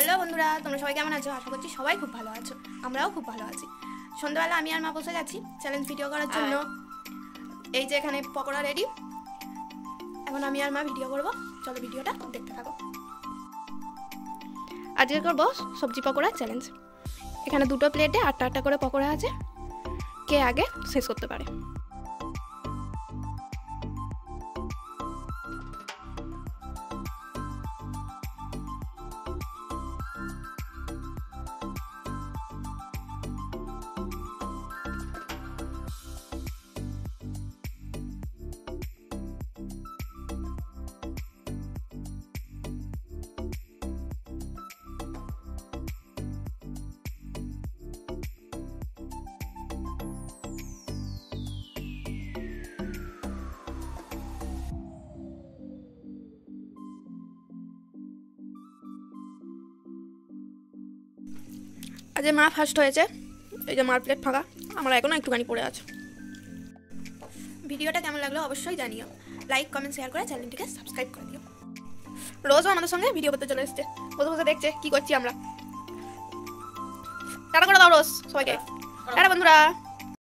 Hello বন্ধুরা, তোমরা সবাই কেমন আছো? আশা করছি সবাই খুব ভালো আছো, আমরাও খুব ভালো আছি। সন্ধ্যাবেলা আমি আর মা বসে গেছি চ্যালেঞ্জ ভিডিও করার জন্য। এই যে এখানে পকোড়া রেডি, এখন আমি আর মা ভিডিও করব। চলো ভিডিওটা দেখতে থাকো। আজকে করবো সবজি পকোড়া চ্যালেঞ্জ। এখানে দুটো প্লেটে 8টা করে পকোড়া আছে, কে আগে শেষ করতে পারে। আজ মা ফার্স্ট হয়েছে, এই যে মার প্লেট ফাঁকা, আমার এখনো একটুখানি পড়ে আছে। ভিডিওটা কেমন লাগলো অবশ্যই জানিও, লাইক কমেন্ট শেয়ার করে চ্যানেলটিকে সাবস্ক্রাইব করে দিও। রোজও আমাদের সঙ্গে ভিডিও করতে চলে এসছে, বসে বসে দেখছে কি করছি আমরা। টাটা করে দাও রোজ সবাইকে, টাটা বন্ধুরা।